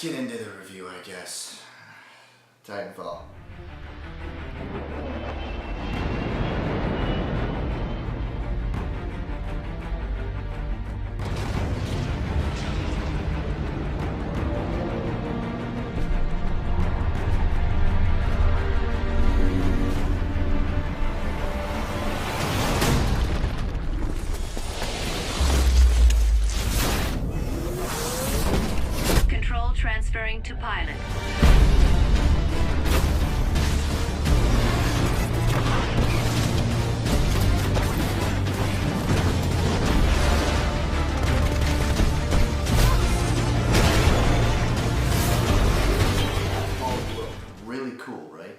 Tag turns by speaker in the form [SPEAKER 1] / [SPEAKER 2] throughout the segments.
[SPEAKER 1] let's get into the review, I guess. Titanfall.
[SPEAKER 2] Transferring to pilot.
[SPEAKER 1] All look really cool, right?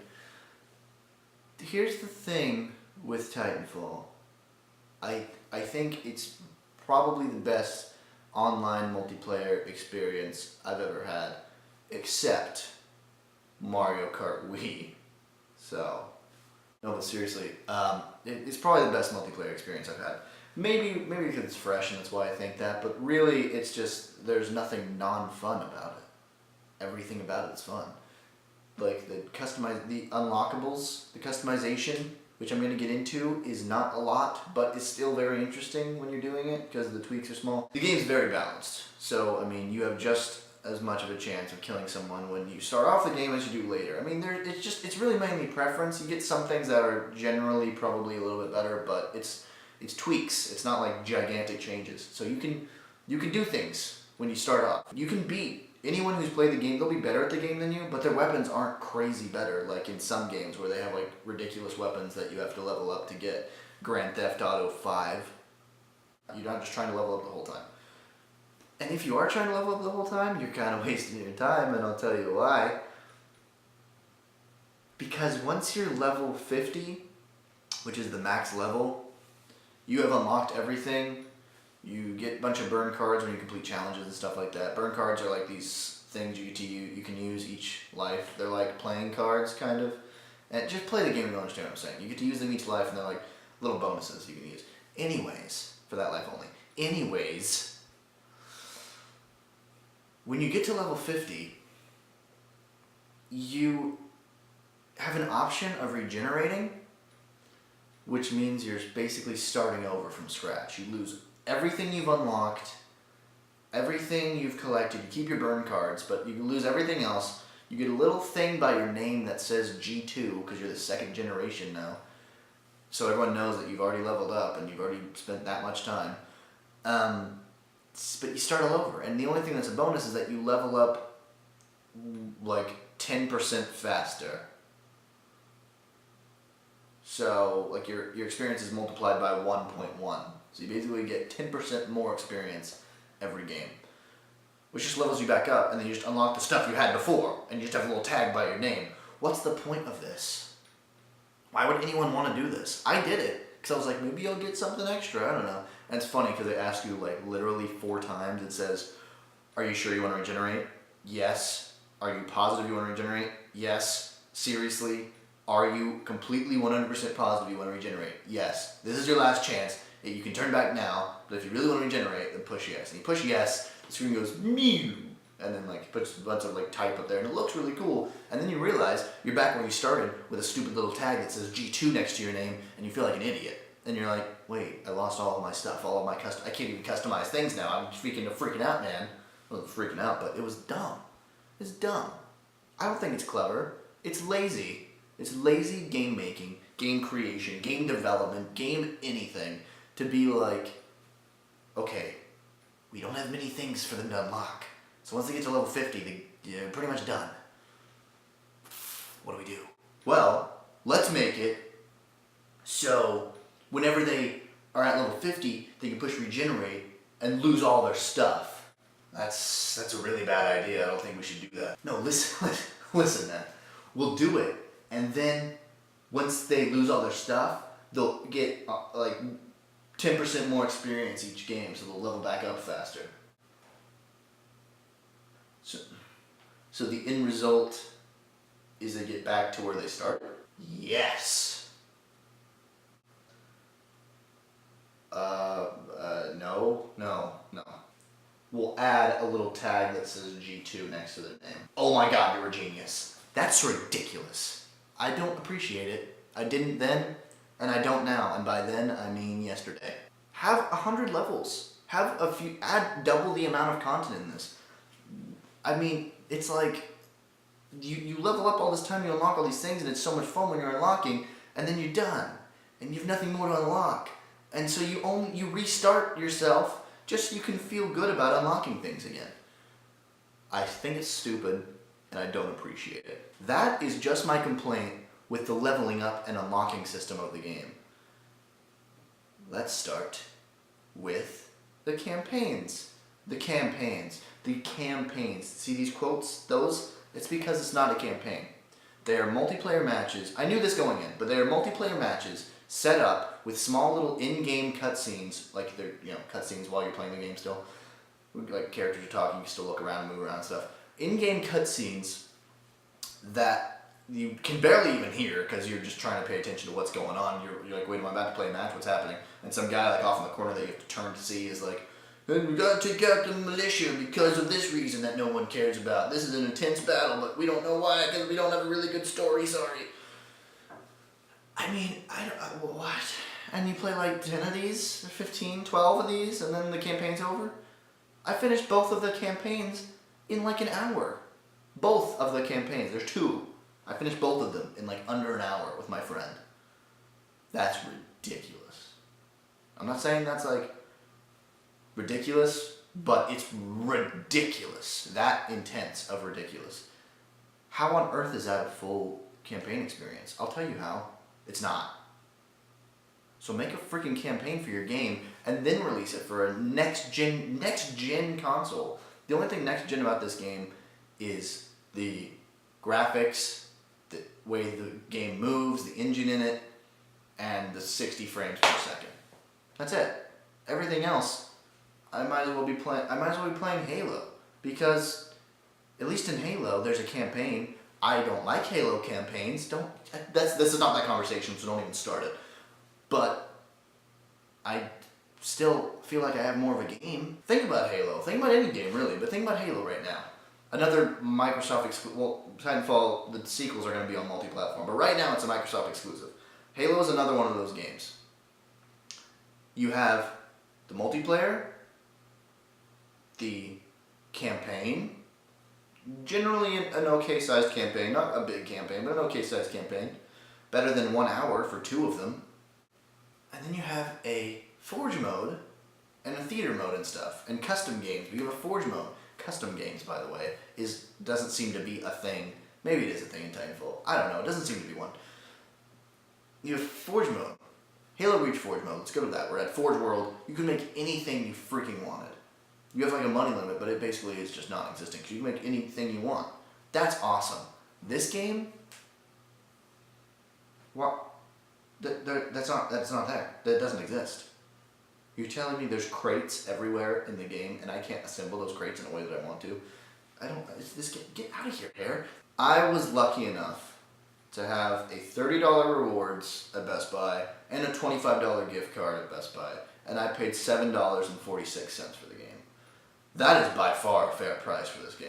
[SPEAKER 1] Here's the thing with Titanfall. I think it's probably the best online multiplayer experience I've ever had, except Mario Kart Wii. So, no, but seriously, it's probably the best multiplayer experience I've had. Maybe because it's fresh and that's why I think that, but really it's just, there's nothing non-fun about it. Everything about it is fun. Like the unlockables, the customization, which I'm going to get into, is not a lot, but it's still very interesting when you're doing it because the tweaks are small. The game's very balanced, so I mean you have just as much of a chance of killing someone when you start off the game as you do later. I mean it's really mainly preference. You get some things that are generally probably a little bit better, but it's tweaks. It's not like gigantic changes. So you can do things when you start off. You can beat anyone who's played the game. They'll be better at the game than you, but their weapons aren't crazy better like in some games where they have like ridiculous weapons that you have to level up to get. Grand Theft Auto 5. You're not just trying to level up the whole time. And if you are trying to level up the whole time, you're kind of wasting your time, and I'll tell you why. Because once you're level 50, which is the max level, you have unlocked everything. You get a bunch of burn cards when you complete challenges and stuff like that. Burn cards are like these things you can use each life. They're like playing cards, kind of. And just play the game and you'll understand what I'm saying. You get to use them each life, and they're like little bonuses you can use. Anyways, for that life only. Anyways, when you get to level 50, you have an option of regenerating, which means you're basically starting over from scratch. You lose everything you've unlocked, everything you've collected. You keep your burn cards, but you lose everything else. You get a little thing by your name that says G2 because you're the second generation now. So everyone knows that you've already leveled up and you've already spent that much time. But you start all over, and the only thing that's a bonus is that you level up like 10% faster. So like your experience is multiplied by 1.1. So you basically get 10% more experience every game, which just levels you back up, and then you just unlock the stuff you had before, and you just have a little tag by your name. What's the point of this? Why would anyone want to do this? I did it because I was like, maybe I'll get something extra. I don't know. And it's funny because they ask you like literally 4 times. It says, "Are you sure you want to regenerate?" Yes. "Are you positive you want to regenerate?" Yes. "Seriously? Are you completely 100% positive you want to regenerate?" Yes. "This is your last chance. You can turn back now, but if you really want to regenerate, then push yes." And you push yes, the screen goes mew, and then like puts a bunch of like type up there, and it looks really cool. And then you realize you're back where you started with a stupid little tag that says G2 next to your name, and you feel like an idiot. And you're like, wait, I lost all of my stuff, all of my I can't even customize things now. I'm freaking out, man. I wasn't freaking out, but it was dumb. It's dumb. I don't think it's clever. It's lazy. It's lazy game making, game creation, game development, game anything. To be like, okay, we don't have many things for them to unlock. So once they get to level 50, they're pretty much done. What do we do? Well, let's make it so whenever they are at level 50, they can push regenerate and lose all their stuff. That's a really bad idea. I don't think we should do that. No, listen, man. We'll do it, and then once they lose all their stuff, they'll get like 10% more experience each game, so they'll level back up faster. So the end result is they get back to where they started? Yes. No. will add a little tag that says G2 next to their name. Oh my god, you're a genius. That's ridiculous. I don't appreciate it. I didn't then, and I don't now. And by then, I mean yesterday. Have 100 levels. Have a few, add double the amount of content in this. I mean, it's like, you level up all this time, you unlock all these things, and it's so much fun when you're unlocking, and then you're done. And you have nothing more to unlock. And so you restart yourself just so you can feel good about unlocking things again. I think it's stupid, and I don't appreciate it. That is just my complaint with the leveling up and unlocking system of the game. Let's start with the campaigns. The campaigns. The campaigns. See these quotes? Those? It's because it's not a campaign. They are multiplayer matches. I knew this going in, but they are multiplayer matches set up with small little in-game cutscenes, like they're, cutscenes while you're playing the game still. Like characters are talking, you can still look around and move around and stuff. In-game cutscenes that you can barely even hear because you're just trying to pay attention to what's going on. You're like, wait, am I about to play a match? What's happening? And some guy like off in the corner that you have to turn to see is like, we gotta take out the militia because of this reason that no one cares about. This is an intense battle, but we don't know why because we don't have a really good story, sorry. I mean, what? And you play like 10 of these, 15, 12 of these, and then the campaign's over? I finished both of the campaigns in like an hour. Both of the campaigns. There's 2. I finished both of them in like under an hour with my friend. That's ridiculous. I'm not saying that's like ridiculous, but it's ridiculous. That intense of ridiculous. How on earth is that a full campaign experience? I'll tell you how. It's not. So make a freaking campaign for your game and then release it for a next gen console. The only thing next gen about this game is the graphics, the way the game moves, the engine in it, and the 60 frames per second. That's it. Everything else, I might as well be playing Halo, because at least in Halo there's a campaign. I don't like Halo campaigns. This is not that conversation, so don't even start it. But I still feel like I have more of a game. Think about Halo. Think about any game, really, but think about Halo right now. Another Microsoft exclusive. Well, Titanfall, the sequels are going to be on multi-platform, but right now it's a Microsoft exclusive. Halo is another one of those games. You have the multiplayer, the campaign, generally an okay-sized campaign, not a big campaign, but an okay-sized campaign. Better than 1 hour for 2 of them. And then you have a Forge mode and a theater mode and stuff, and custom games. You have a Forge mode. Custom games, by the way, doesn't seem to be a thing. Maybe it is a thing in Titanfall. I don't know. It doesn't seem to be one. You have Forge mode. Halo Reach Forge mode. Let's go to that. We're at Forge World. You can make anything you freaking wanted. You have like a money limit, but it basically is just non-existent. So you can make anything you want. That's awesome. This game, what? That's not there. That doesn't exist. You're telling me there's crates everywhere in the game, and I can't assemble those crates in a way that I want to? Get out of here, Hair. I was lucky enough to have a $30 rewards at Best Buy and a $25 gift card at Best Buy, and I paid $7.46 for the game. That is by far a fair price for this game.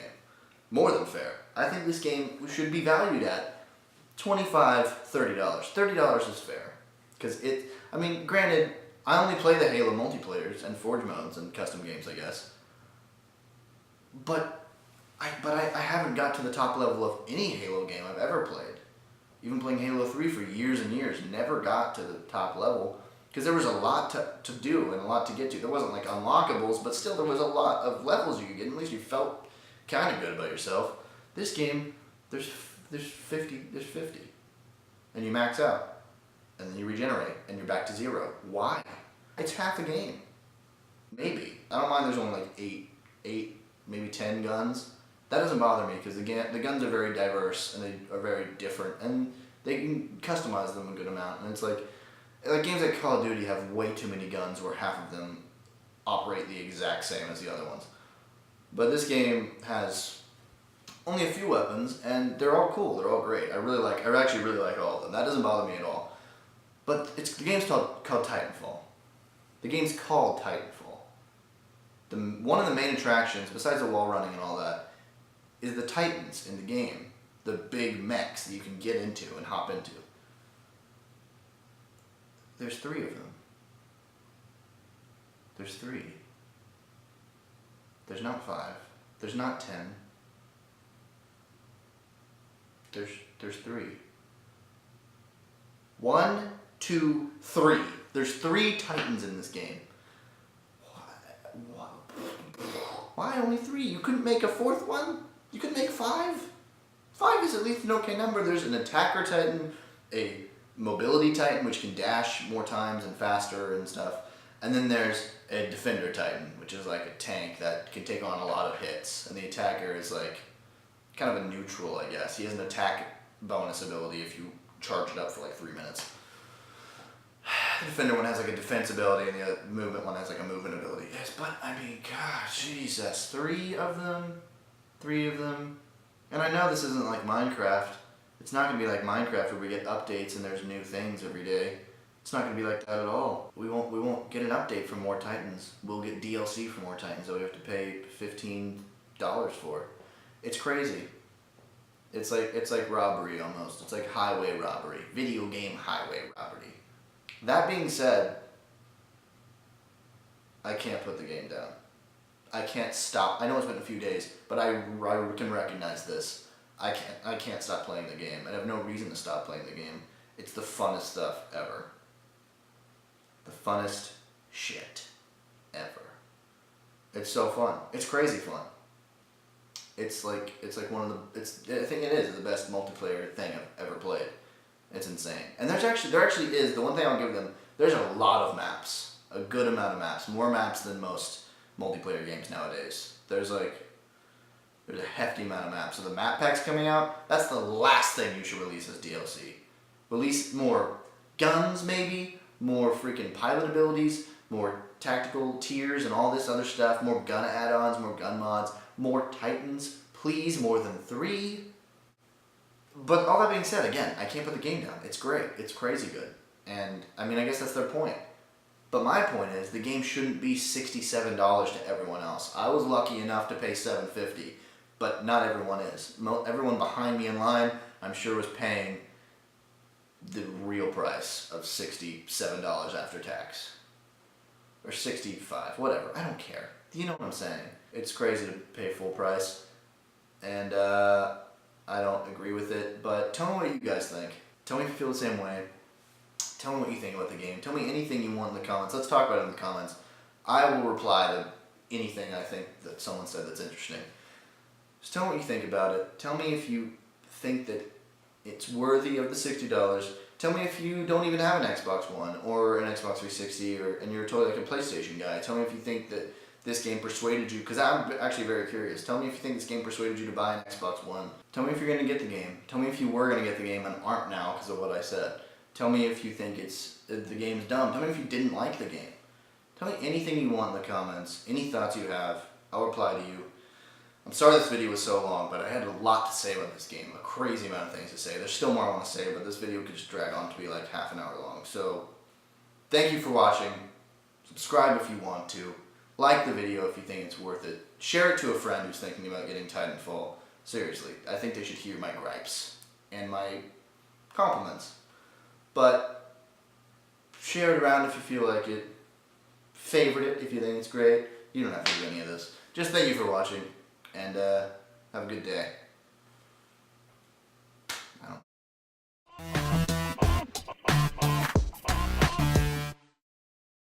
[SPEAKER 1] More than fair. I think this game should be valued at $25, $30. $30 is fair. Because granted, I only play the Halo multiplayers and Forge modes and custom games, I guess. But I haven't got to the top level of any Halo game I've ever played. Even playing Halo 3 for years and years, never got to the top level. Because there was a lot to do and a lot to get to. There wasn't like unlockables, but still there was a lot of levels you could get. At least you felt kind of good about yourself. This game, there's 50. And you max out. And then you regenerate, and you're back to 0. Why? It's half a game. Maybe. I don't mind there's only like 8, maybe 10 guns. That doesn't bother me, because the guns are very diverse, and they are very different, and they can customize them a good amount. And it's like games like Call of Duty have way too many guns where half of them operate the exact same as the other ones. But this game has only a few weapons, and they're all cool, they're all great. I actually really like all of them. That doesn't bother me at all. But the game's called Titanfall. The game's called Titanfall. one of the main attractions, besides the wall running and all that, is the Titans in the game. The big mechs that you can get into and hop into. There's 3 of them. There's 3. There's not 5. There's not 10. There's 3. 1, 2, 3. There's 3 Titans in this game. Why only 3? You couldn't make a 4th one? You couldn't make 5? 5 is at least an okay number. There's an attacker Titan, a mobility Titan, which can dash more times and faster and stuff. And then there's a defender Titan, which is like a tank that can take on a lot of hits. And the attacker is like kind of a neutral, I guess. He has an attack bonus ability if you charge it up for like 3 minutes. The defender one has like a defense ability, and the movement one has like a movement ability. Yes, but I mean, gosh, Jesus, 3 of them? 3 of them? And I know this isn't like Minecraft. It's not going to be like Minecraft where we get updates and there's new things every day. It's not going to be like that at all. We won't get an update for more Titans. We'll get DLC for more Titans that we have to pay $15 for. It's crazy. It's like robbery almost. It's like highway robbery. Video game highway robbery. That being said, I can't put the game down. I can't stop. I know it's been a few days, but I can recognize this. I can't stop playing the game. I have no reason to stop playing the game. It's the funnest stuff ever. The funnest shit ever. It's so fun. It's crazy fun. It's like one of the. I think it is the best multiplayer thing I've ever played. It's insane. And there actually is the one thing I'll give them. There's a lot of maps. A good amount of maps. More maps than most multiplayer games nowadays. There's a hefty amount of maps. So the map packs coming out, that's the last thing you should release as DLC. Release more guns maybe, more freaking pilot abilities, more tactical tiers and all this other stuff, more gun add-ons, more gun mods, more Titans, please, more than 3. But all that being said, again, I can't put the game down. It's great. It's crazy good. And I mean, I guess that's their point. But my point is, the game shouldn't be $67 to everyone else. I was lucky enough to pay $7.50, but not everyone is. Everyone behind me in line, I'm sure, was paying the real price of $67 after tax. Or $65, whatever. I don't care. You know what I'm saying? It's crazy to pay full price, and I don't agree with it, but tell me what you guys think. Tell me if you feel the same way. Tell me what you think about the game. Tell me anything you want in the comments. Let's talk about it in the comments. I will reply to anything I think that someone said that's interesting. Just tell me what you think about it. Tell me if you think that it's worthy of the $60. Tell me if you don't even have an Xbox One or an Xbox 360 and you're totally like a PlayStation guy. Tell me if you think that this game persuaded you, because I'm actually very curious. Tell me if you think this game persuaded you to buy an Xbox One. Tell me if you're going to get the game. Tell me if you were going to get the game and aren't now because of what I said. Tell me if you think the game's dumb. Tell me if you didn't like the game. Tell me anything you want in the comments, any thoughts you have. I'll reply to you. I'm sorry this video was so long, but I had a lot to say about this game. A crazy amount of things to say. There's still more I want to say, but this video could just drag on to be like half an hour long. So, thank you for watching. Subscribe if you want to. Like the video if you think it's worth it. Share it to a friend who's thinking about getting Titanfall. Seriously, I think they should hear my gripes and my compliments. But share it around if you feel like it. Favorite it if you think it's great. You don't have to do any of this. Just thank you for watching, and have a good day.